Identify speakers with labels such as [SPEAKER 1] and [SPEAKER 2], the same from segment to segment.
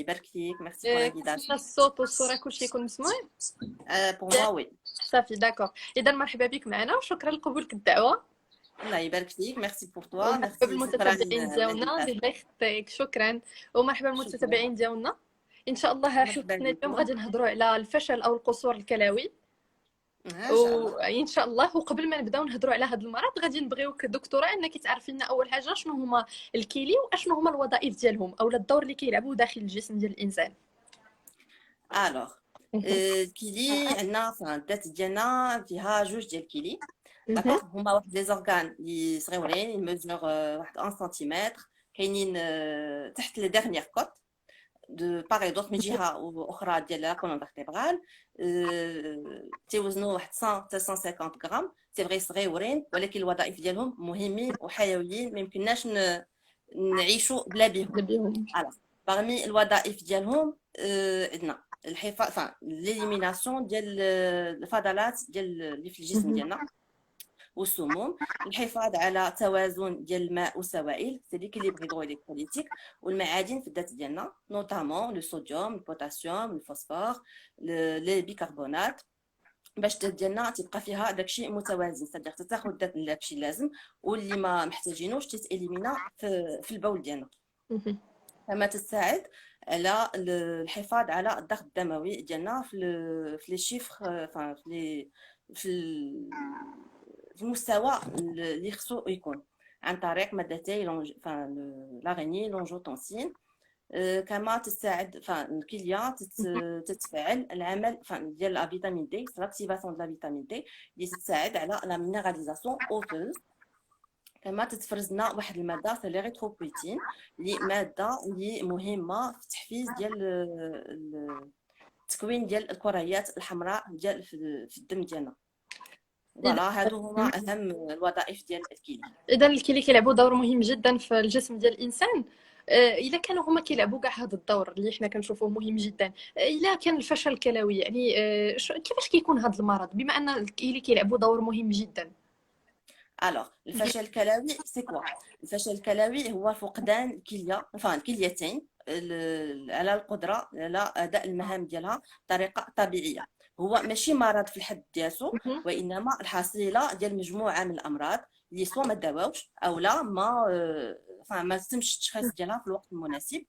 [SPEAKER 1] يبارك فيك. ميرسي بور
[SPEAKER 2] كنتمنى
[SPEAKER 1] l'invitation.
[SPEAKER 2] الصوت والصوره كلشي يكون مسموع.
[SPEAKER 1] بور موا وي.
[SPEAKER 2] صافي داكوغ. اذا مرحبا بك معنا وشكرا لقبولك الدعوه.
[SPEAKER 1] الله يبارك فيك. ميرسي بور توا.
[SPEAKER 2] ومرحبا
[SPEAKER 1] ميرسي شكرا
[SPEAKER 2] بالمتتبعين ديالنا
[SPEAKER 1] l'invitation.
[SPEAKER 2] الله يخطيك. شكرا. ومرحبا
[SPEAKER 1] شكرا.
[SPEAKER 2] بالمتتبعين ديالنا. ان شاء الله
[SPEAKER 1] مرحبا
[SPEAKER 2] حلقتنا اليوم
[SPEAKER 1] بكم.
[SPEAKER 2] غادي نهضروا على الفشل او القصور الكلوي.
[SPEAKER 1] ان شاء الله.
[SPEAKER 2] وان شاء الله. وقبل ما نبداو نهضروا على هذا المرض غادي نبغيوك دكتوره انك تعرفي لنا اول حاجه شنو هما الكيلي واشنو هما الوظائف ديالهم او الدور اللي كيلعبوا داخل الجسم ديال الانسان.
[SPEAKER 1] الوغ الكيلي عندنا الذات ديالنا فيها جوج ديال الكيلي. داكوغ هما واحد لي زورغان اللي صغيورين يميزور واحد 1 سنتيمتر كاينين تحت لي ديرنيير كوت دو باغي دوت من جهه اخرى ديال لا كولون فيرتيبرال. تيوزنوا واحد 100 حتى 150 غرام. سي فري صغيورين ولكن الوظائف ديالهم مهمين وحيويين ما يمكنناش نعيشوا بلا بهم. باغمي الوظائف ديالهم عندنا الحفاظ ليليميناسيون ديال الفضلات ديال اللي في الجسم ديالنا والسموم، الحفاظ على توازن ديال الماء والسوائل سي ليكيليبر هيدروالكتروليتيك والمعادن في الذات ديالنا نوتامون لو صوديوم البوتاسيوم الفوسفور لي بيكربونات باش الذات ديالنا تبقى فيها داكشي متوازن. صدق تاخذ داكشي اللازم واللي ما محتاجينوش تتاليمينا في البول ديالنا. كما تساعد على الحفاظ على الضغط الدموي ديالنا في لي شيفر في المستوى اللي خصو يكون عن طريق مادتي لاغيني لونجوتونسين. كما تساعد الكليه تتفاعل العمل ديال لا فيتامين دي لاكتيفاسيون ديال لا فيتامين دي اللي تساعد على لا مينراليزاسيون اوتوز. كما تتفرز لنا واحد الماده سي ليريثروبويتين اللي ماده اللي مهمه في التحفيز ديال التكوين ديال الكريات الحمراء ديال في الدم ديالنا. فوالا هادو هما اهم الوظائف ديال الكلى.
[SPEAKER 2] اذا الكلى كيلعبوا دور مهم جدا في الجسم ديال الانسان. الا كانوا هما كيلعبوا كاع هذا الدور اللي حنا كنشوفوه مهم جدا، الا كان الفشل الكلوي يعني كيفاش كيكون هذا المرض بما ان الكلى كيلعبوا دور مهم جدا؟
[SPEAKER 1] الوغ الفشل الكلوي سي كوا؟ الفشل الكلوي هو فقدان الكليه الكليتين على القدره على اداء المهام ديالها بطريقه طبيعيه. هو ماشي مرض في الحد ذاته وانما الحصيله ديال مجموعه من الامراض اللي سوا ما داواوش او لا ما تمش التشخيص ديالها في الوقت المناسب.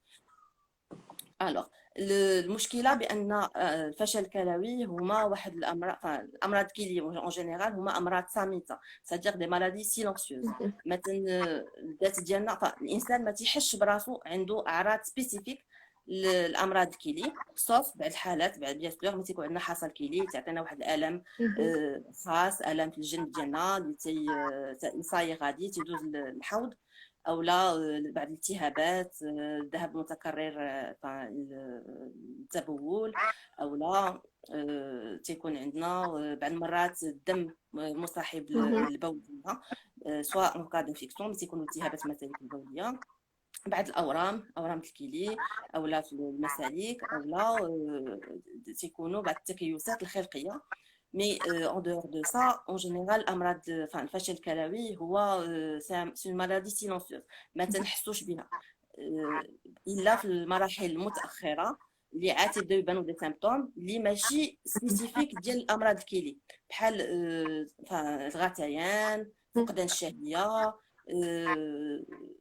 [SPEAKER 1] الوغ المشكله بان الفشل الكلوي هما واحد الامراض كيلي اون جينيرال هما امراض صامته صديق دي مالادي سيلونسيوز. مثلا الذات ديالنا الانسان ما تيحسش براسو عنده اعراض سبيسيفيك الامراض الكيلي صوف بعض الحالات بعد بيان سور ملي تيكون عندنا حصل كيلي تعطينا واحد الالم خاص الم في الجنب ديالنا اللي صاي غادي تيدوز الحوض او لا بعض الالتهابات الذهاب المتكرر التبول او لا تيكون عندنا بعض المرات الدم مصاحب للبول سواء مكاد انفيكسيون تيكونوا التهابات مثلا في البوليه بعض اورام الكلي او لا في المسالك او لا تيكونوا بعض التكيسات الخلقيه. مي en dehors de ça en général امراض الفشل الكلوي هو سي مالادي سيلونسيوز ما تنحسوش بها الا في المراحل المتاخره اللي عاد تبداو يبانوا دي سيمبتوم اللي ماشي سبيسيفيك ديال الامراض الكلي بحال الغثيان فقدان الشهيه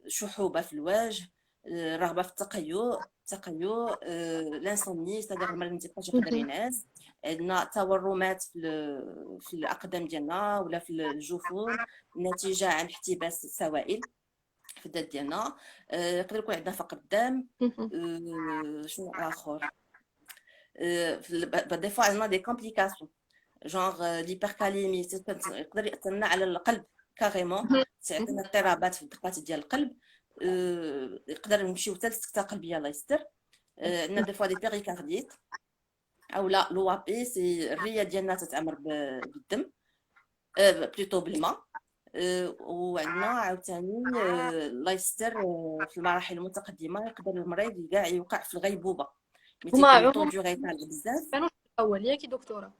[SPEAKER 1] شحوبه في الوجه رغبه في التقيؤ لانسومني صدق المرض ما تيبقاش يقدر ينعس. عندنا تورمات في الاقدام ديالنا ولا في الجفون نتيجه عن احتباس السوائل في الذات ديالنا. يقدر يكون عندنا فقر الدم. شنو اخر دي فوا عندنا دي كومبليكاسيون جونغ ليبركاليمي يقدر ياثر لنا على القلب كاريمون تعطينا اضطرابات في الدقات ديال القلب. يقدر نمشيو حتى للسكته قلبيه الله يستر. عندنا دي فوا دي بيريكارديت او لا لوابي سي الريه ديالنا تتعمر بالدم بلوتو بالماء. وعندنا عاوتاني الله يستر في المراحل المتقدمه يقدر المريض كاع يوقع في الغيبوبه
[SPEAKER 2] هما
[SPEAKER 1] طول ديوري تاع بزاف.
[SPEAKER 2] كانوا الاول ياكي دكتوره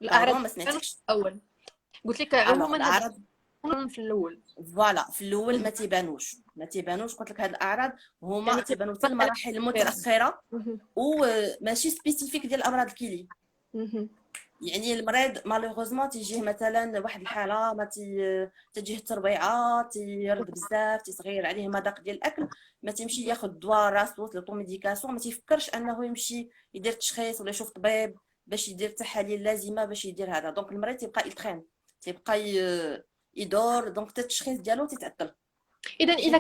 [SPEAKER 2] الاعراض
[SPEAKER 1] ما سمعتكش
[SPEAKER 2] الاول قلت لك عموما
[SPEAKER 1] الاعراض
[SPEAKER 2] في الاول.
[SPEAKER 1] فوالا في الاول ما تيبانوش قلت لك هاد الاعراض هما
[SPEAKER 2] يعني
[SPEAKER 1] تيبانوا حتى
[SPEAKER 2] تبان على
[SPEAKER 1] المراحل
[SPEAKER 2] الصغيرة.
[SPEAKER 1] المتاخره
[SPEAKER 2] مهم.
[SPEAKER 1] وماشي سبيسيفيك ديال امراض الكلى.
[SPEAKER 2] مهم.
[SPEAKER 1] يعني المريض مالوغوزمون تيجيه مثلا واحد الحاله ما تجيه التربيعه تيرد بزاف تيصغير عليه مذاق ديال الاكل، ما تيمشي ياخذ دواء راسو لوطو ميديكاسيون، ما تيفكرش انه يمشي يدير تشخيص ولا يشوف طبيب باش يدير التحاليل اللازمه باش يدير هذا. دونك المريض تيبقى يتخان، تيبقى يدور، دونك حتى التشخيص ديالو تيتعطل
[SPEAKER 2] اذا
[SPEAKER 1] حيت تي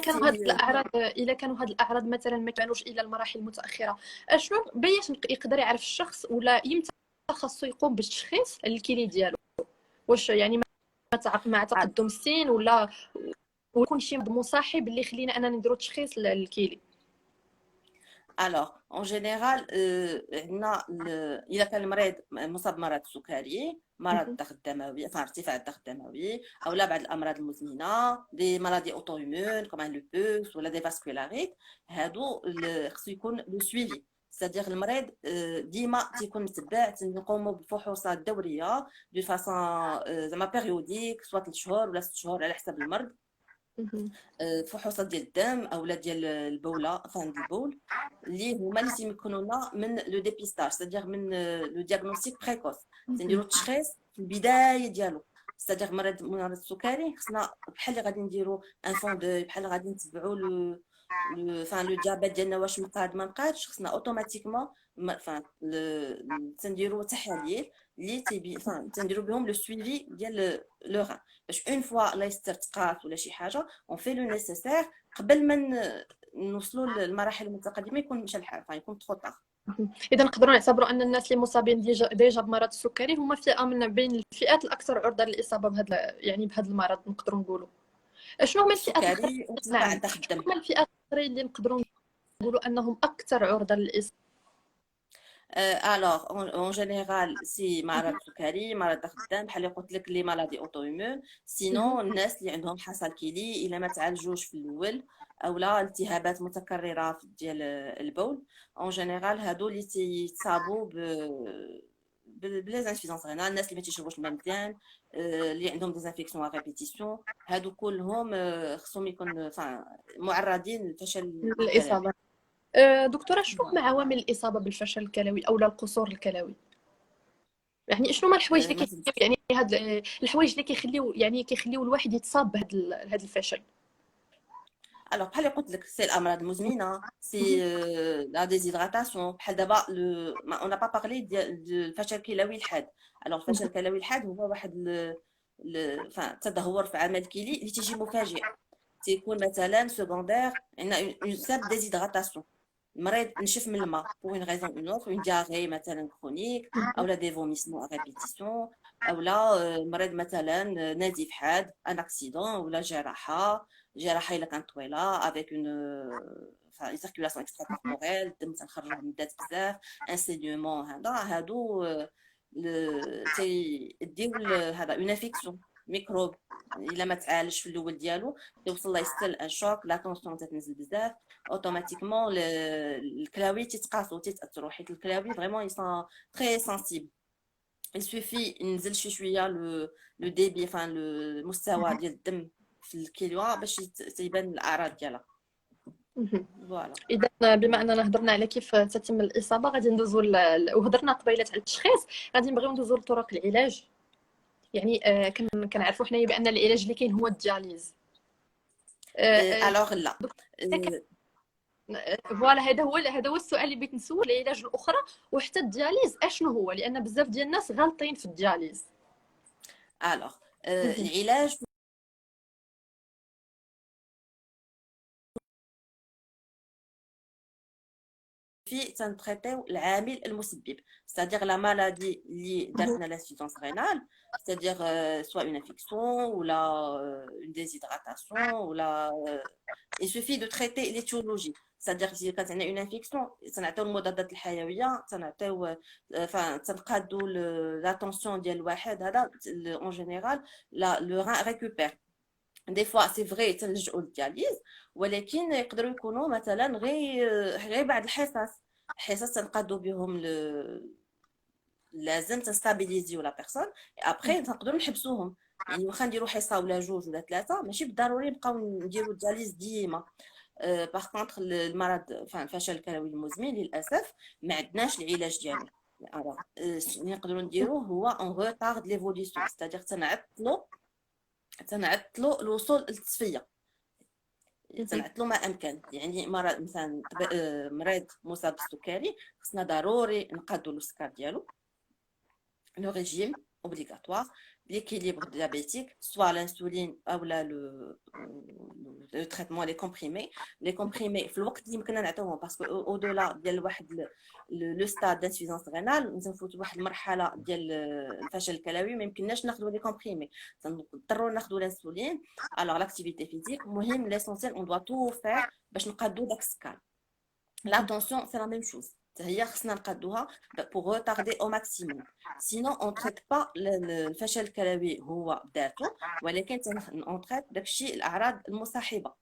[SPEAKER 2] اذا كانوا هاد الاعراض مثلا ما كانوش الى المراحل المتاخره، شنو باش يقدر يعرف الشخص ولا يمتى خاصو يقوم بالتشخيص الكلي ديالو؟ واش يعني مع تقدم السن ويكون شي مرض مصاحب اللي يخلينا اننا نديرو تشخيص للكلي؟
[SPEAKER 1] الوغ اون جينيرال عندنا اذا كان المريض مصاب بمرض السكري، مرض
[SPEAKER 2] مهم.
[SPEAKER 1] الضغط الدموي، ارتفاع الضغط الدموي، او لا بعض الامراض المزمنه دي مالادي اوتو ايمون كما لوبوس ولا دي فاسكولاريت، هادو خصو يكون لو سويفي. سادير المريض ديما تيكون متبع، تنقوموا بفحوصات دوريه دو فاسون زعما بيريوديك، سواء 3 شهور ولا 6 شهور على حسب المرض.
[SPEAKER 2] مهم.
[SPEAKER 1] فحوصات ديال الدم اولا ديال البوله فان البول اللي هما اللي تيمكنونا من لو ديبيستاج، سادير من لو دياغنوستيك بريكوس، تنديرو التشخيص في البدايه ديالو. سادير مرض السكري خصنا بحال اللي غادي نديرو ان فون دو، بحال غادي نتبعوا لو ديابيت ديالنا واش مقاد ما مقادش، خصنا اوتوماتيكمون فان تنديرو تحاليل اللي تنديرو بهم لو سويفي ديال لو غان، باش اون فوا لا يستر تقاس ولا شي حاجه اون في لو نيسيسير قبل ما نوصلوا للمراحل المتقدمه يكون مشى الحال، يكون ترو طار.
[SPEAKER 2] اذا نقدروا نعتبروا ان الناس اللي مصابين ديجا بمرض السكري هما فئه من بين الفئات الاكثر عرضه للاصابه بهذا المرض، نقدروا نقولوا. شنو هما الفئات الاخرى؟
[SPEAKER 1] السكري وارتفاع
[SPEAKER 2] نعم،
[SPEAKER 1] ضغط
[SPEAKER 2] شنو
[SPEAKER 1] الدم.
[SPEAKER 2] هما الفئات الاخرى اللي نقدروا نقولوا انهم اكثر عرضه للاصابه؟
[SPEAKER 1] الوغ اون جينيرال سي مرض السكري، مرض ضغط الدم، بحال اللي قلت لك لي مالادي اوتو ايمون. سينو الناس اللي عندهم حصى كيلي الا ما تعالجوش في الاول، او لا التهابات متكرره ديال البول، اون جينيرال هادو اللي تيتصابوا بلي انفيزونس رينال، الناس اللي ما تيشربوش الماء مزيان، اللي عندهم ديزانفيكسيون ريبيتيسيون، هادو كلهم خصهم يكون معرضين للفشل الكلوي.
[SPEAKER 2] الاصابه. دكتوره، شنو هما عوامل الاصابه بالفشل الكلوي او القصور الكلوي؟ يعني شنو هما الحوايج اللي
[SPEAKER 1] ما فهمت.
[SPEAKER 2] كيخليو، يعني هاد الحوايج اللي كيخليو الواحد يتصاب بهذا الفشل؟
[SPEAKER 1] Alors, بحال اللي قلت لك سي الامراض المزمنه، سي لا ديزيدراتاسيون. بحال دابا اون با بارلي ديال الفشل الكلوي الحاد. الوغ الفشل الكلوي الحاد هو واحد تدهور في عمل الكلي اللي تيجي مفاجئ، تيكون مثلا سكوندير، عندنا اون سامبل ديزيدراتاسيون، المريض نشف من الماء pour une raison ou une autre، une diarrhée مثلا كرونيك، او لا دي فوميسمون ا ريبيتيسيون، او لا المريض مثلا نزيف حاد، ان اكسيدون ولا جراحه الا كانت طويله avec une circulation extracorporelle، الدم تنخرجوا مدات بزاف، ان سينيومون، هادو تيديو هذا اون انفيكسيون ميكروب. الا ما تعالجش في الاول ديالو توصل لا يستل ان شوك، لا طونسيون تتنزل بزاف، اوتوماتيكمون الكلاوي تيتقاسوا تيتاثروا، حيت الكلاوي فريمون يسون تري سنسيبل. il suffit ننزل شي شويه لو ديبي المستوى ديال الدم في الكلوه باش تيبان الاعراض ديالها. فوالا.
[SPEAKER 2] اذا بما اننا هضرنا على كيف تتم الاصابه، غادي ندوزو وهضرنا قبيله على التشخيص، غادي نبغيو ندوزو لطرق العلاج. يعني كنعرفوا حنايا بان العلاج اللي كاين هو الدياليز.
[SPEAKER 1] الوغ لا
[SPEAKER 2] فوالا، هذا هو السؤال اللي بغيت نسول. العلاج الاخرى وحتى الدياليز اشنو هو؟ لان بزاف ديال الناس غالطين في الدياليز.
[SPEAKER 1] الوغ العلاج في تنتريتيو العامل المسبب، c'est-à-dire la maladie اللي دارتنا l'insuffisance rénale، c'est-à-dire soit une infection ou une déshydratation ou il suffit de traiter l'étiologie. c'est-à-dire si كانت عندنا une infection تنعطيو المضادات الحيويه، تنعطيو تنقادوا لا طونسيون ديال الواحد، هذا en général le rein récupère. دي فوا سي فغي تلجؤوا للدياليز، ولكن يقدروا يكونوا مثلا غير بعض الحصص تنقادوا بهم لازم تنستابيليزيو لا بيرسون ابخي نقدروا نحبسوهم. يعني واخا نديروا حصه ولا جوج ولا ثلاثه ماشي بالضروري نبقاو نديروا الدياليز ديما. باغ كونطخ المرض الفشل الكلوي المزمن للاسف ما عندناش العلاج ديالو. الوغ اللي نقدروا نديروه هو اون روتارد ليفوليسيون، ستادير تنعطلوا الوصول للتصفيه، تنعطلوا ما امكن. يعني مرض مثلا مريض مصاب بالسكري خصنا ضروري نقادوا له السكر ديالو، le régime obligatoire, l'équilibre diabétique, soit l'insuline ou le traitement, les comprimés. Les comprimés, في الوقت اللي يمكننا نعطيوهم باسكو au-delà ديال واحد لو ستاد دانسفيزونس رينال نفوتوا واحد المرحله ديال الفشل الكلوي ما يمكنناش ناخذوا لي كومبريمي، نضطروا ناخذوا الانسولين. الوغ لاكتيفيتي فيزيك مهم، ليسونسيال اون دوا تو فير باش نقادوا داك السكر. L'attention, c'est la même chose. هي خصنا نقادوها pour retarder au maximum. Sinon, on traite pas الفشل الكلوي هو بذاته، ولكن on traite داكشي الأعراض المصاحبة.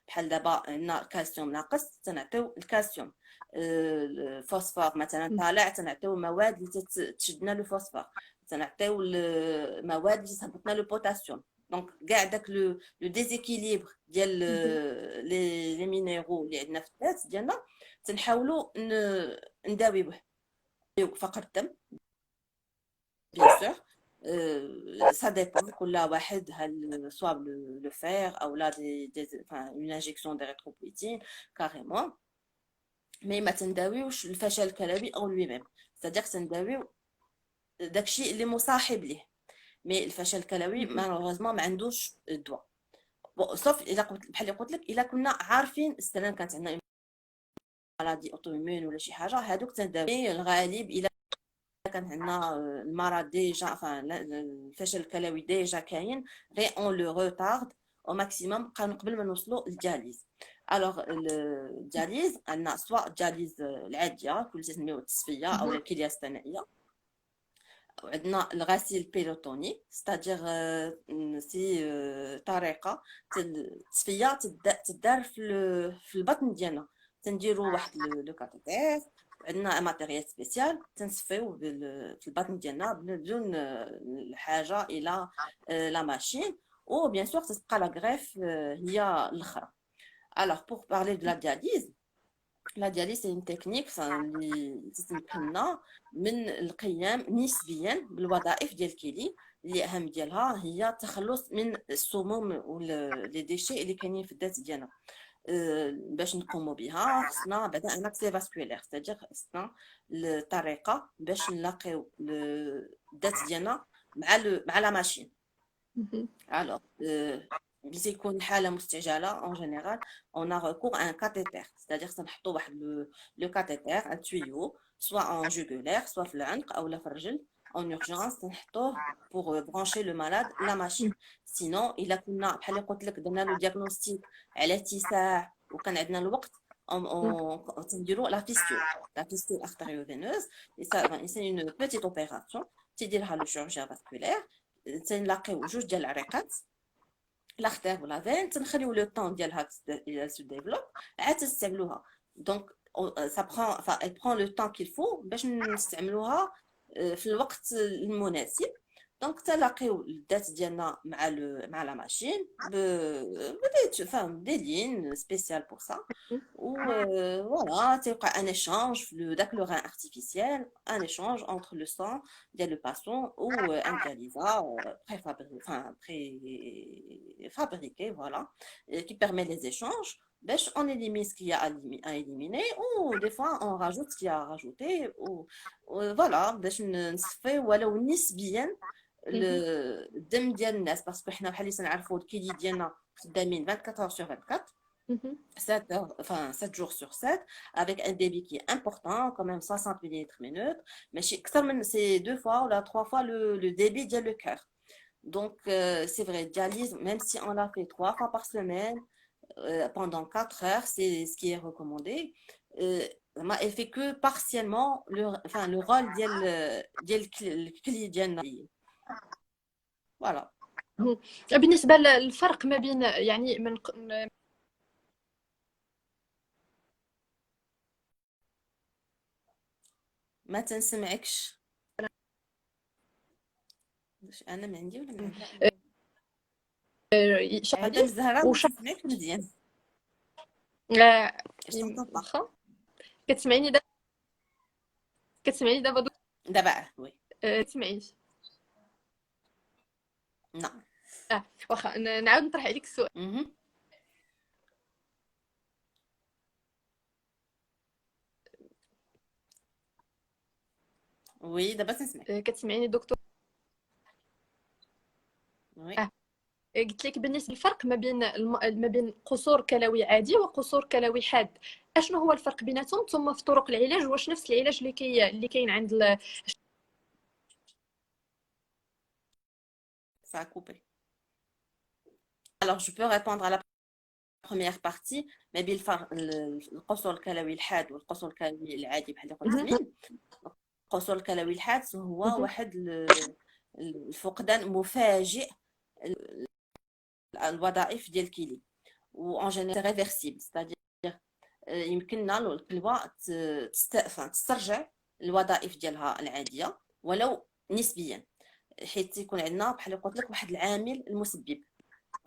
[SPEAKER 1] بحال دابا عندنا كالسيوم ناقص تنعطيو الكالسيوم، الفوسفور مثلا طالع تنعطيو مواد اللي تشدنا لو فوسفور، تنعطيو المواد اللي تهبطنا لو بوتاسيوم. دونك كاع داك لو ديزيكيليبر ديال لي مينيرو اللي عندنا في الذات ديالنا تنحاولوا نداويوه. فقر الدم بيان سور ça dépend كل واحد، هل سوا لو فير او لا اون انجيكسيون دي ريتروبويتين كاريمون. مي ما تنداويوش الفشل الكلوي او لوي ميم، ستادير تنداويو داكشي اللي مصاحب ليه. مي الفشل الكلوي مالوغوزمون ما عندوش دواء، صوف الا بحال اللي قلت لك الا كنا عارفين مثلا كانت عندنا مالادي اوتوميون ولا شي حاجه، هادوك تنداوي الغالب الا كان عندنا المرض ديجا الفشل الكلوي ديجا كاين، غير اون لو روتارد او ماكسيموم قبل ما نوصلوا للدياليز. الوغ الدياليز عندنا سواء الدياليز العاديه كل تسميو التصفيه او الكليه الثنائيه، وعندنا الغسيل البيروتوني ستادير سي طريقه التصفيه تدار في البطن ديالنا. تنديروا واحد لو كاتيتير، عندنا ماتيريال سبيسيال تنصفيو في البطن ديالنا بدون الحاجه الى لا ماشين، و بيان سور تبقى لا غريف هي الاخرى. alors pour parler de la dialyse, la dialyse c'est une technique اللي تتمكننا من القيام نسبيا بالوظائف ديال الكلي اللي اهم ديالها هي التخلص من السموم ولي ديشي اللي كاينين في الذات ديالنا. باش نقوموا بها خصنا بعدا ان اكسي فاسكولير، ستادير خصنا الطريقه باش نلاقيو الذات ديالنا مع لا ماشين. الوغ ملي تيكون حاله مستعجله اون جينيرال اون ا ريكور ان كاتيتير، ستادير تنحطوا واحد لو كاتيتير ان تويو سوا ان جوغولير سوا في العنق او لا في الرجل اون اورجونس تنحطوه بور برانشي لو مالاد لا ماشين. سينو الا كنا بحال اللي قلت لك درنا له دياغنوستيك على اتساع وكان عندنا الوقت تنديروا لا فيستول ارتيريوفينوز. سي اون بيتيت اوبيراسيون تيديرها لو شيرورجيان فاسكولير. تنلاقيو جوج ديال العريقات l'artère ولا فين، تنخليو لو طون ديالها سو ديفلوب عاد تستعملوها. دونك ça prend enfin elle prend le temps qu'il faut باش نستعملوها في الوقت المناسب. دونك تلاقيو الذات ديالنا مع لا ماشين دي لين سبيسيال بور سا، و فوالا تيوقع ان ايشانج في داك لو غان ارتيفيسيال، ان ايشانج entre le sang ديال لو باسون و ان دياليزا préfabriqué voilà qui permet les échanges باش on élimine ce qu'il y a à éliminer ou des fois on rajoute ce qu'il y a à rajouter ou voilà باش نصفي ولو نسبيا الدم ديال الناس، باسكو حنا بحال اللي تنعرفوا الكيلي ديالنا خدامين 24 sur 24 7 heures, enfin 7 jours sur 7 avec un débit qui est important quand même 60 millilitres minute, mais c'est 2 fois ou 3 fois le débit de le cœur. Donc c'est vrai, dialyse même si on l'a fait 3 fois par semaine pendant 4 heures, c'est ce qui est recommandé. Elle fait que partiellement le rôle ديال الكلي ديالنا. voilà.
[SPEAKER 2] بالنسبه للفرق ما بين يعني من
[SPEAKER 1] ما تنسمعكش. انا ما عندي ولا ما عندي.
[SPEAKER 2] شادي
[SPEAKER 1] مدام الزهراء ما
[SPEAKER 2] وش
[SPEAKER 1] تسمعك مزيان.
[SPEAKER 2] آه،
[SPEAKER 1] Je t'entends pas.
[SPEAKER 2] واخا كتسمعيني دابا؟ كتسمعيني دابا
[SPEAKER 1] دابا وي.
[SPEAKER 2] تسمعيني؟
[SPEAKER 1] نعم.
[SPEAKER 2] واخا نعاود نطرح عليك السؤال.
[SPEAKER 1] مهم. وي دابا تنسمعك.
[SPEAKER 2] كتسمعيني دكتور؟
[SPEAKER 1] وي.
[SPEAKER 2] قلت لك بالنسبه للفرق ما بين قصور كلوي عادي وقصور كلوي حاد، اشنو هو الفرق بيناتهم؟ ثم في طرق العلاج، واش نفس العلاج اللي كاين عند
[SPEAKER 1] Ça a coupé. Alors, je peux répondre à la première partie. ما بين القصر الكلوي الحاد والقصر الكلوي العادي بحال اللي قلت زميل. القصر الكلوي الحاد هو واحد الفقدان مفاجئ الوظائف ديال الكلي، و en général réversible، c'est-à-dire يمكننا الكلوة تسترجع الوظائف ديالها العادية ولو نسبيا، حيت تيكون عندنا بحال قلت لك واحد العامل المسبب.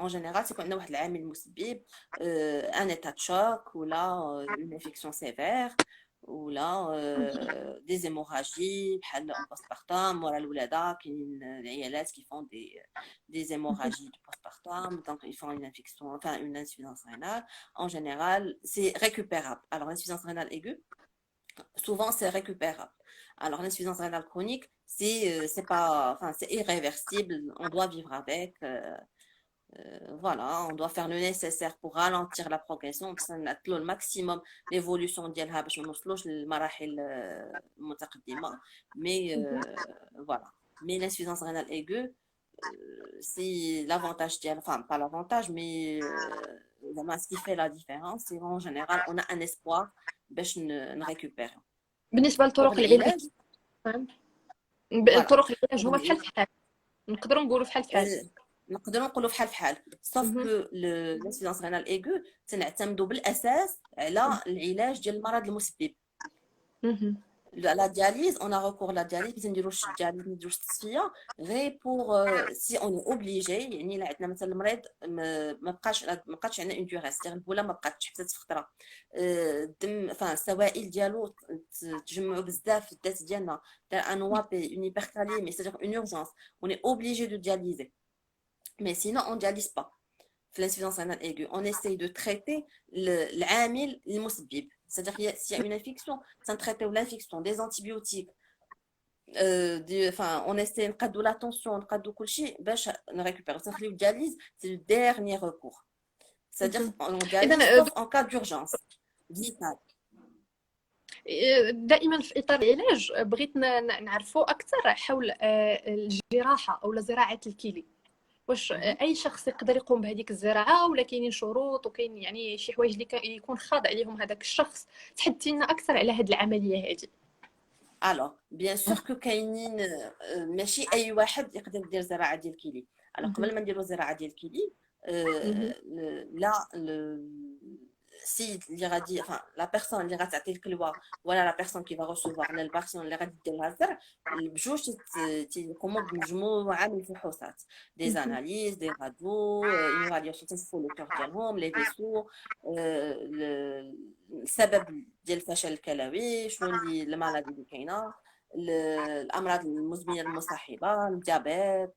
[SPEAKER 1] en général تيكون عندنا واحد العامل المسبب، ان état de choc ولا une infection sévère ولا دي زيموراجي بحال postpartum مورا الولاده. كاينين العيالات qui font des hémorragies du postpartum, donc ils font une infection, enfin une insuffisance rénale. En général, c'est récupérable. Alors l'insuffisance rénale aiguë, souvent c'est récupérable. Alors l'insuffisance rénale chronique, c'est pas, enfin c'est irréversible, on doit vivre avec. Voilà, on doit faire le nécessaire pour ralentir la progression باش نعطلوا الماكسيموم ليفولوسيون ديالها باش ما نوصلوش للمراحل المتقدمه. mais voilà, mais l'insuffisance rénale aiguë, c'est l'avantage ديالها، enfin pas l'avantage mais ce qui fait la différence c'est en général on a un espoir باش نريكوبير.
[SPEAKER 2] بالنسبه
[SPEAKER 1] pour
[SPEAKER 2] لطرق العلاج،
[SPEAKER 1] voilà
[SPEAKER 2] طرق العلاج هما بحال في بحال، نقدروا نقولوا بحال في بحال.
[SPEAKER 1] نقدروا نقولوا بحال في حال، sauf que l'insuffisance rénale aiguë تنعتمدوا بالاساس على العلاج ديال المرض المسبب. la dialyse, on a recours à la dialyse باش نديروش الدياليز نديروش التصفيه غير pour si on est obligé. يعني الا عندنا مثلا المريض ما بقاش عندنا اون ديوريس، يعني البوله ما بقاتش حبست في خطره، الدم enfin السوائل ديالو تجمعوا بزاف في الذات ديالنا، دار ان وابي اون هيبركاليمي، c'est-à-dire une urgence, on est obligé de dialyser. Mais sinon, on ne dialyse pas. L'insuffisance rénale aiguë, on essaye de traiter العامل المسبب. C'est-à-dire s'il y a une infection, ça traite l'infection, des antibiotiques, on essaie de faire la tension, de faire tout ça, باش نريكوبير. Le dialyse, c'est le dernier recours. C'est-à-dire on dialyse sauf en cas d'urgence vitale.
[SPEAKER 2] دائما في اطار العلاج بغيت نعرفوا اكثر حول الجراحه او زراعه الكلى. واش اي شخص يقدر يقوم بهذيك الزراعه، ولا كاينين شروط وكاين يعني شي حوايج اللي يكون خاضع ليهم هذاك الشخص؟ تحدثي لنا اكثر على هذه العمليه هذه.
[SPEAKER 1] Alors bien sûr que كاينين ماشي اي واحد يقدر يدير زراعه ديال الكلي. alors قبل ما نديروا زراعه ديال الكلي لا السيد اللي غادي لا بيرسون اللي غتعطي الكلوه ولا لا بيرسون كي va recevoir لا بيرسون اللي غادي دير لها الزرع، بجوج تيقوموا بمجموعه من الفحوصات، دي زاناليز، دي راديو، اون رادياسيون تنشوفوا لو كور ديالهم، لي فيسو، السبب ديال الفشل الكلوي، شنو اللي المالادي اللي كاينه، الامراض المزمنه المصاحبه، الديابيت،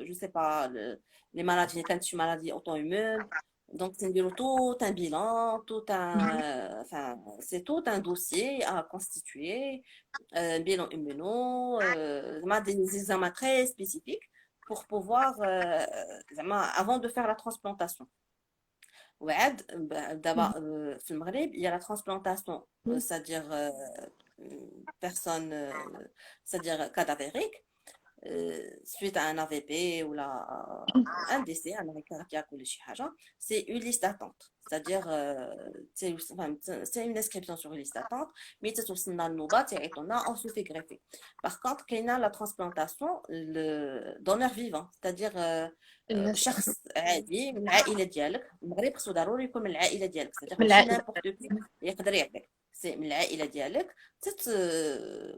[SPEAKER 1] جو سي با لي مالادي اللي كانت شي مالادي اوتو ايمون. Donc, c'est tout un bilan, c'est tout un dossier à constituer, un bilan immuno, des examens très spécifiques pour pouvoir, avant de faire la transplantation. وعاد دابا في المغرب il y a la transplantation, c'est-à-dire personne, c'est-à-dire cadavérique, suite à un AVP ou un décès, un arrêt cardiaque ou شي حاجة, c'est une liste d'attente. C'est-à-dire c'est une inscription sur une liste d'attente, mais توصلنا النوبة تيعيطونا on se fait greffer. Par contre كاينة la transplantation, le donneur vivant, c'est-à-dire شخص عادي من العائلة ديالك. المغرب خصو ضروري يكون من العائلة ديالك، c'est-à-dire ماشي n'importe qui يقدر يعطيك، سي من العائلة ديالك.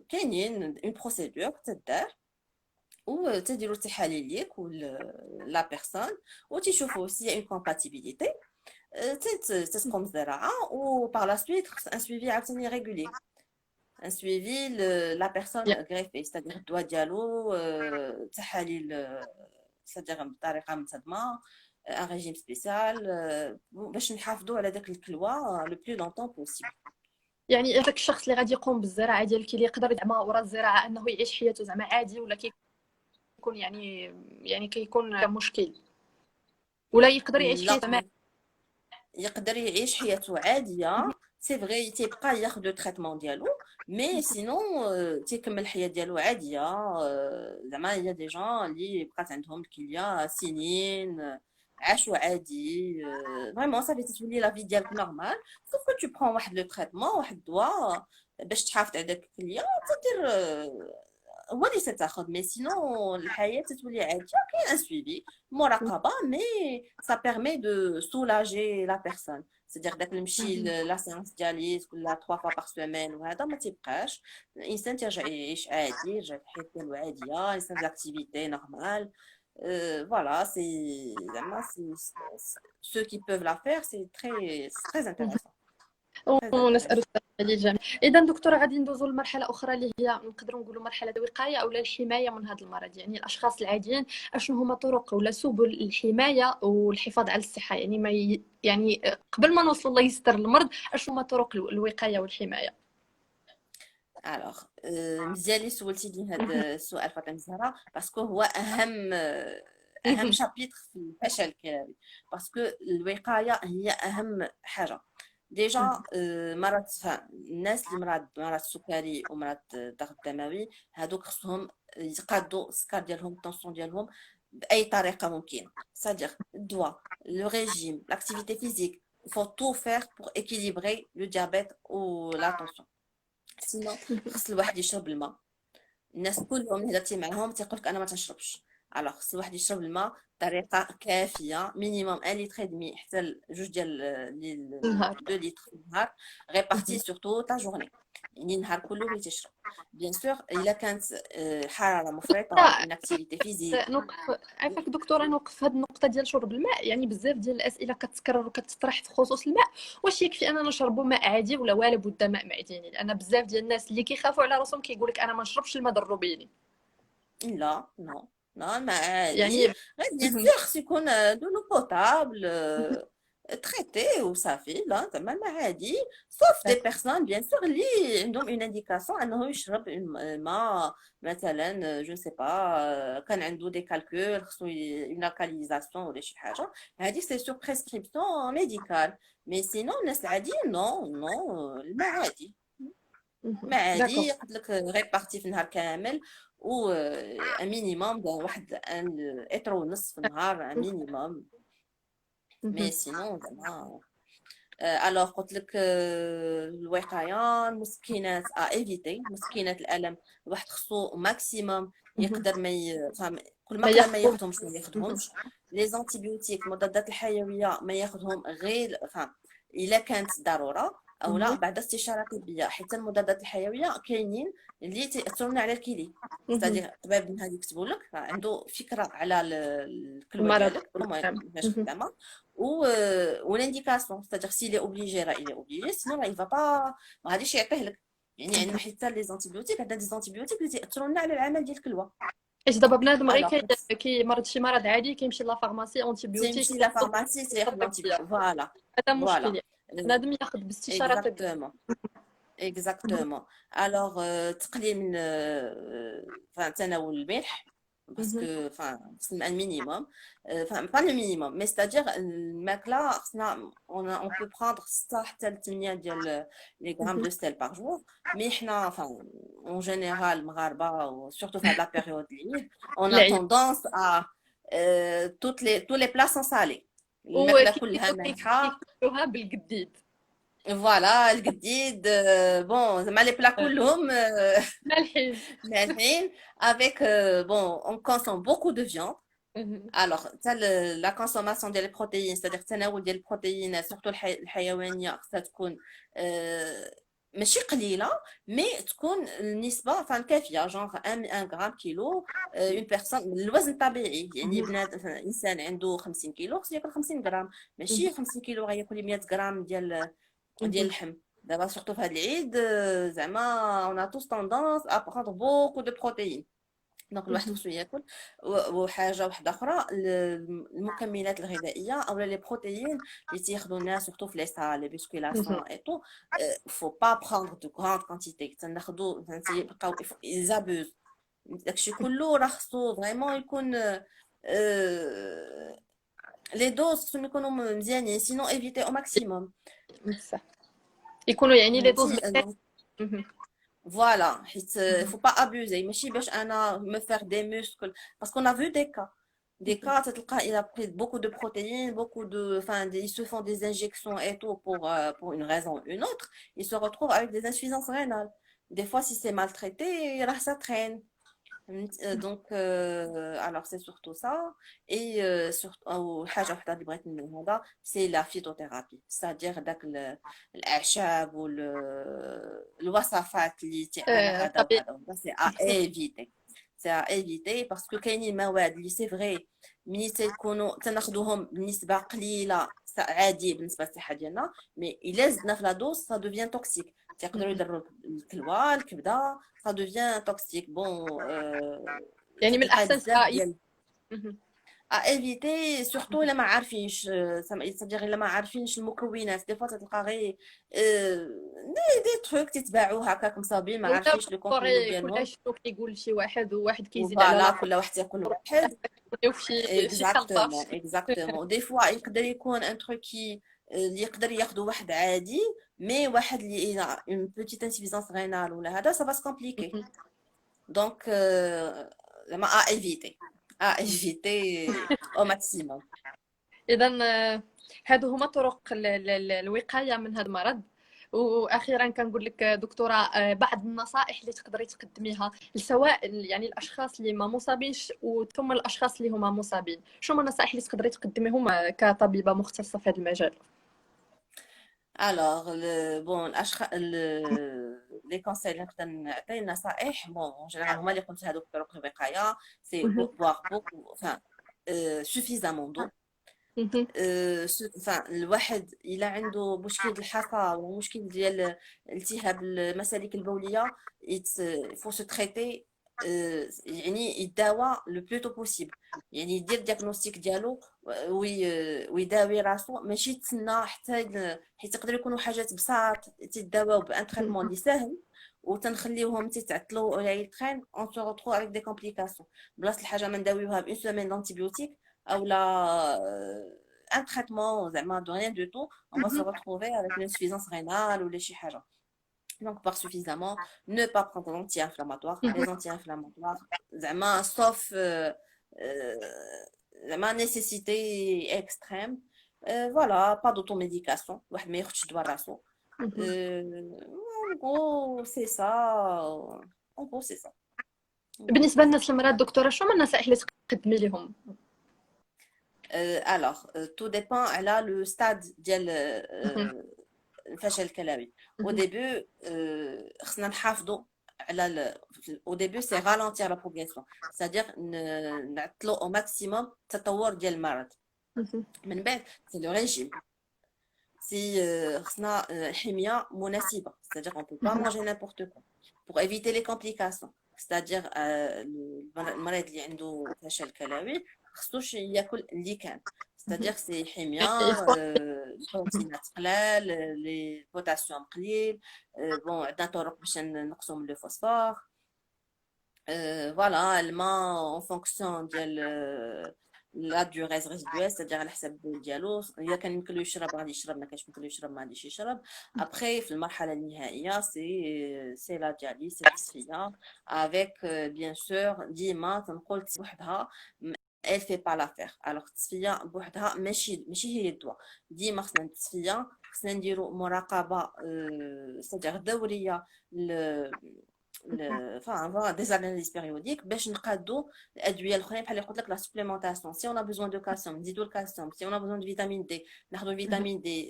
[SPEAKER 1] كاينين اون بروسيدور تدار وتديروا التحاليل ليك لا بيرسون وتشوفوا s'il y a une compatibilité تتقوم الزراعة و par la suite خص un suivi عاوتاني régulier un suivi la personne greffée c'est-à-dire الدواء ديالو تحاليل c'est-à-dire بطريقة منتظمة un régime spécial باش نحافظوا على داك الكلوة le plus longtemps possible.
[SPEAKER 2] يعني هذاك الشخص اللي غادي يقوم بالزراعه ديال الكليه يقدر زعما ورا الزراعه انه يعيش حياته زعما عادي، ولا كيكون يعني كيكون مشكل، ولا يقدر يعيش
[SPEAKER 1] لا
[SPEAKER 2] حياته زعما
[SPEAKER 1] يقدر يعيش حياته عادية سي فغي تيبقى ياخذ لو تريتمون ديالو مي سينون تيكمل الحياة ديالو عادية زعما هي دي جون اللي بقات عندهم الكلية سنين عاشوا عادي فريمون صافي تتولي لا في ديالك نورمال سوف تو برون واحد لو تريتمون واحد الدواء باش تحافظ على داك الكلية تدير هو اللي تتاخذ مي سينون الحياة تتولي عادية كاين ان سويفي مراقبة مي ça permet de soulager la personne c'est-à-dire داك نمشي لا سيونس ديالي كل 3 fois par semaine وهذا ما تيبقاش الانسان تيرجع يعيش عادي يرجع الحياة ديالو عادية يسوي لاكتيفيتي نورمال voilà c'est ceux qui peuvent la faire c'est très intéressant très
[SPEAKER 2] ونسأل
[SPEAKER 1] intéressant
[SPEAKER 2] السؤال الجميع. اذا دكتوره غادي ندوزو لمرحله اخرى اللي هي نقدروا نقولوا مرحله الوقايه او الحمايه من هذا المرض، يعني الاشخاص العاديين اشنو هما طرق ولا سبل الحمايه والحفاظ على الصحه، يعني ما يعني قبل ما نوصل الله يستر المرض اشنو هما طرق الوقايه والحمايه؟
[SPEAKER 1] الوغ مزيان اللي سولتيني هذا السؤال فاطمه الزهراء باسكو هو اهم شابيتر في الفشل الكلوي باسكو الوقايه هي اهم حاجه ديجا مرض الناس اللي مرض السكري ومرض الضغط الدموي هادوك خصهم يتقادوا السكر ديالهم الطونسيون ديالهم باي طريقه ممكنه c'est-à-dire الدواء لو ريجيم لاكتيفيتي فيزيك il faut tout faire pour équilibrer le diabète ou la tension سينو خص الواحد يشرب الماء الناس كلهم اللي هضرتي معاهم تيقولك انا ما تنشربش الوغ خص الواحد يشرب الماء بطريقه كافيه مينيموم 1 لتر دمي حتى جوج ديال 2 لتر في النهار ريبارتي سور توت لا جورني يعني النهار كله اللي تشرب بيان سور الا كانت حراره مفرطه اون اكتيفيتي فيزيك
[SPEAKER 2] نوقف عافاك دكتوره، نوقف هذه النقطه ديال شرب الماء، يعني بزاف ديال الاسئله كتكرر وكتطرح في خصوص الماء، واش يكفي اننا نشربوا ماء عادي ولا لابد ماء معدني؟ لان بزاف ديال الناس اللي كيخافوا على راسهم كيقول لك انا ما نشربش الماء ضروبيني.
[SPEAKER 1] لا نو نو الماء عادي
[SPEAKER 2] يعني
[SPEAKER 1] غير بيان سور خص يكون دو لو بوتابل traité وصافي لا زعما الماء عادي sauf des personnes bien sûr اللي عندهم une indication انه يشرب الماء مثلا جو سي با كان عنده دي كالكول خصو une alcalinisation ولا شي حاجه هذه سي سور بريسكريبسيون ميديكال مي سينو الناس العاديين نو الماء عادي الماء عادي يقول لك ريبارتي في النهار كامل و مينيموم واحد ان اتر ونص في النهار مينيموم مي سينون زعما الوغ قلت لك الوقايه المسكنات ايفيتي مسكنات الالم الواحد خصو ماكسيموم يقدر كل ما قدر ما ياخذهمش ما ياخذهمش لي زانتيبيوتيك المضادات الحيويه ما ياخذهم غير الا كانت ضروره او لا بعد استشاره طبيه حيت المضادات الحيويه كاينين اللي تاثرون على الكلي ستادير الطبيب من هذه يكتبوا لك عنده فكره على الكلوه ديالك كيفاش خدامه و لانديكاسيون ستادير سي لي اوبليجي راه الي اوبليجي سينو راه با ما غاديش يعطيه لك يعني عندنا حتى لي زانتيبيوتيك عندنا دي زانتيبيوتيك اللي تاثرون على العمل ديال الكلوه
[SPEAKER 2] ايش دابا بنادم غير كيمرض شي مرض عادي كيمشي لا فارماسي اونتيبيوتيك
[SPEAKER 1] تيمشي لا فارماسي تياخذ الانتيبيوتيك فوالا
[SPEAKER 2] هذا مشكل بنادم ياخذ باستشاره طبيه
[SPEAKER 1] اكزاكتومون الوغ تقليل من تناول الملح باسكو خصنا المينيموم با لو مينيموم مي ستادير الماكله خصنا اون بو بروندر 6 حتى 8 ديال لي غرام دو سيل باغ جور مي حنا اون جينيرال مغاربه سورتو في هاد لا بيريود العيد اون ا توندونس ا tous les plats sont salés الماكله كلها مالحه
[SPEAKER 2] بالقديد
[SPEAKER 1] فوالا الجديد بون زعما لي بلا كلهم مالحين avec bon on consomme beaucoup de viande alors la consommation ديال البروتيين c'est-à-dire التناول ديال البروتيين surtout الحيوانيه خصها تكون ماشي قليله مي تكون النسبه فان كافيه جونغ 1 غرام كيلو. اون بيرسون الوزن الطبيعي يعني
[SPEAKER 2] مهم.
[SPEAKER 1] بنادم انسان عنده 50 كيلو خصو ياكل 50 غرام،
[SPEAKER 2] مهم.
[SPEAKER 1] ماشي 50 كيلو غياكل 100 غرام ديال
[SPEAKER 2] مهم.
[SPEAKER 1] اللحم. دابا سورتو في هذا العيد زعما اون ا توس توندونس ا بروندر بوكو دو بروتيين. دونك الواحد
[SPEAKER 2] مهم.
[SPEAKER 1] خصو ياكل. وحاجه واحده اخرى المكملات الغذائيه او لي بروتيين اللي تياخذوا الناس سورتو في لي سال لي
[SPEAKER 2] مهم.
[SPEAKER 1] بيسكيلاسيون اي تو. فو با بروندر دو غراند كونتيتي تناخذوا فهمتي بقاو يزابوز. داكشي كله راه خصو فريمون يكون لي دوز خصهم يكونوا مزيانين سينو ايفيتي او ماكسيموم.
[SPEAKER 2] بصح يكونوا يعني لي دوز
[SPEAKER 1] فهمتي
[SPEAKER 2] مزيان. مهم.
[SPEAKER 1] Voilà, il ne
[SPEAKER 2] مهم.
[SPEAKER 1] faut pas abuser. Mais si je me faire des muscles, parce qu'on a vu des cas. Des
[SPEAKER 2] مهم.
[SPEAKER 1] cas, il a pris beaucoup de protéines, beaucoup de, enfin, ils se font des injections et tout pour une raison ou une autre. Ils se retrouvent avec des insuffisances rénales. Des fois, si c'est maltraité, là, ça traîne. Donc, alors c'est surtout ça. Et surtout, حاجة وحدة اللي بغيت نقول هذا c'est la phytothérapie. C'est-à-dire داك الأعشاب والوصفات اللي تعمل هذا
[SPEAKER 2] طبيعي.
[SPEAKER 1] وهذا وهذا c'est à éviter. C'est à éviter parce que كاينين مواد اللي c'est vrai ملي تيكونوا تناخذوهم بنسبة قليلة عادي بالنسبة للصحة ديالنا، مي إلا زدنا في لا دوز ça devient toxique. تيقدروا
[SPEAKER 2] مهم.
[SPEAKER 1] يضروا الكلوة الكبدة. Ça devient toxique. Bon,
[SPEAKER 2] يعني من
[SPEAKER 1] تلقاي
[SPEAKER 2] الاحسن
[SPEAKER 1] بزاف
[SPEAKER 2] صراحه.
[SPEAKER 1] ديال à éviter surtout الا ما عارفينش c'est-à-dire الا ما عارفينش المكونات دي فوا تلقى غير دي تروك تتباعوا هكاك مصابين ما
[SPEAKER 2] ولا
[SPEAKER 1] عارفينش لو كونتوني
[SPEAKER 2] بالضروري كل
[SPEAKER 1] ديالهم.
[SPEAKER 2] شيء كيقول شي واحد وواحد كيزيد على
[SPEAKER 1] وفوالا
[SPEAKER 2] لاخر.
[SPEAKER 1] كل واحد تياكل واحد.
[SPEAKER 2] وفي شي خلطه.
[SPEAKER 1] اكزاكتومون اكزاكتومون دي فوا يقدر يكون ان تروكي اللي يقدر ياخذ واحد عادي، مي واحد اللي اون بوتيت انسيفيزونس غينال ولا هذا سا با سكومبليكي. Donc, à éviter. À éviter au maximum.
[SPEAKER 2] اذا هادو هما طرق الوقايه من هذا المرض. واخيرا كنقول لك دكتوره بعض النصائح اللي تقدري تقدميها سواء يعني الاشخاص اللي ما مصابينش وثم الاشخاص اللي هما مصابين، شو هما النصائح اللي تقدري تقدميهم كطبيبه مختصه في هذا المجال؟
[SPEAKER 1] Alors, bon, les conseils اللي نقدر نعطي النصائح bon généralement هما اللي قلت هذوك طرق الوقاية c'est
[SPEAKER 2] مهم.
[SPEAKER 1] boire beaucoup enfin suffisamment d'eau.
[SPEAKER 2] مهم.
[SPEAKER 1] enfin الواحد إلا عنده مشكل الحصى ولا مشكل ديال التهاب المسالك البولية faut se traiter. يعني يداوى لو بلوتو بوسيبل، يعني يدير دياغنوستيك ديالو ويداوي راسو ماشي تسنى حتى حيت يقدر يكونوا حاجات بساط تيداواو بان تريتمون اللي ساهل وتنخليوهم تيتعطلوا ولا يتخين اون سو روترو افيك دي كومبليكاسيون. بلاصه الحاجه ما نداويوها بون سيمين دانتيبيوتيك او لا un traitement زعما de rien du tout, on va se
[SPEAKER 2] مهم.
[SPEAKER 1] retrouver avec une insuffisance rénale ou les شي حاجه. Donc, par suffisamment, ne pas prendre d'anti-inflammatoires. Les
[SPEAKER 2] مهم.
[SPEAKER 1] anti-inflammatoires, زعما, sauf زعما nécessité extrême. Voilà, pas d'automédication. واحد ما ياخدش دواء راسو.
[SPEAKER 2] مهم.
[SPEAKER 1] En gros, c'est ça. En gros, c'est ça.
[SPEAKER 2] بالنسبه للناس المرضى دكتوره شو هما النصائح اللي تقدمي لهم؟
[SPEAKER 1] Alors, tout dépend على le stade ديال
[SPEAKER 2] مهم.
[SPEAKER 1] الفشل الكلوي. Au
[SPEAKER 2] مهم.
[SPEAKER 1] début, خصنا نحافظوا على au début c'est ralentir la progression, c'est-à-dire نعطلوا au maximum التطور ديال المرض.
[SPEAKER 2] مهم.
[SPEAKER 1] من بعد c'est le régime. Si خصنا حمية مناسبة, c'est-à-dire on peut pas
[SPEAKER 2] مهم.
[SPEAKER 1] manger n'importe quoi pour éviter les complications. C'est-à-dire المريض اللي عنده فشل كلوي خصوش ياكل اللي كان.
[SPEAKER 2] مهم.
[SPEAKER 1] C'est-à-dire c'est حمية
[SPEAKER 2] يعني الفوق.
[SPEAKER 1] البروتينات قلال لي بوتاسيوم قليل. بون عندنا طرق باش نقصوا من لو فوسفور. فوالا الماء en fonction ديال لا ديوريز ريزيدوال c'est-à-dire على حسب البول ديالو. اذا كان يمكن له يشرب غادي يشرب، ما كانش يمكن له يشرب ما غاديش يشرب. ابخي في المرحله النهائيه سي لا دياليز سي التصفيه افيك بيان سور. ديما تنقول وحدها elle fait pas l'affaire. alors التصفيه بوحدها ماشي هي الدواء. ديما خصنا التصفيه، خصنا نديرو مراقبه c'est-à-dire دوريه enfin des analyses périodiques باش نقادو الادويه الاخرين بحال اللي قلت لك لا سوبليمونطاسيون سي اون ا بوزوان دو كالسيوم نزيدو الكالسيوم سي اون ا بوزوان دو فيتامين دي ناخذوا فيتامين دي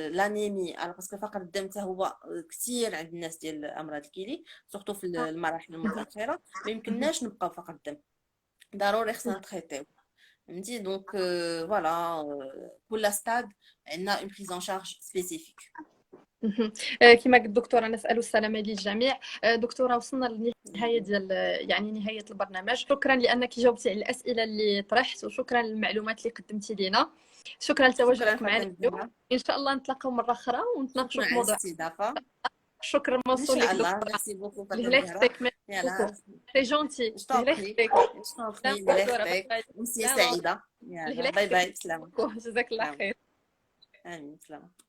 [SPEAKER 1] لانيمي على باسكو فقر الدم حتى هو كثير عند الناس ديال امراض الكلى سورتو في المراحل المتاخره ما يمكنناش نبقاو فقر الدم ضروري خصنا نتريتيو فهمتي دونك فوالا كل ستاد عندنا اون بريز ان شارج سبيسيفيك
[SPEAKER 2] مهم. كما قلت دكتورة نسأل السلامة للجميع. دكتورة وصلنا للنهاية ديال يعني نهاية البرنامج. شكرا لأنك جاوبتي على الأسئلة اللي طرحت وشكرا للمعلومات اللي قدمتي لنا. شكرا لتواجدك معنا اليوم. إن شاء الله نتلاقاو مرة أخرى ونتناقشوا في
[SPEAKER 1] شكرا على
[SPEAKER 2] موضوع.
[SPEAKER 1] الاستضافه
[SPEAKER 2] شكرا
[SPEAKER 1] ان
[SPEAKER 2] موصول لك
[SPEAKER 1] شاء الله
[SPEAKER 2] دكتورة.
[SPEAKER 1] ميرسي بوكو فاطمه
[SPEAKER 2] لهلا
[SPEAKER 1] الزهراء
[SPEAKER 2] يخطيك ميرسي
[SPEAKER 1] يلا
[SPEAKER 2] بوكو. سي جونتي.
[SPEAKER 1] je t'en
[SPEAKER 2] لهلا
[SPEAKER 1] prie
[SPEAKER 2] يخطيك.
[SPEAKER 1] je t'en prie
[SPEAKER 2] سلام
[SPEAKER 1] الله
[SPEAKER 2] دكتورة.
[SPEAKER 1] يخطيك أمسية
[SPEAKER 2] سلام.
[SPEAKER 1] سعيدة يلا
[SPEAKER 2] لهلا
[SPEAKER 1] باي باي
[SPEAKER 2] يخطيك
[SPEAKER 1] بسلامة
[SPEAKER 2] بوكو. جزاك الله
[SPEAKER 1] سلامة
[SPEAKER 2] خير.
[SPEAKER 1] آمين سلامة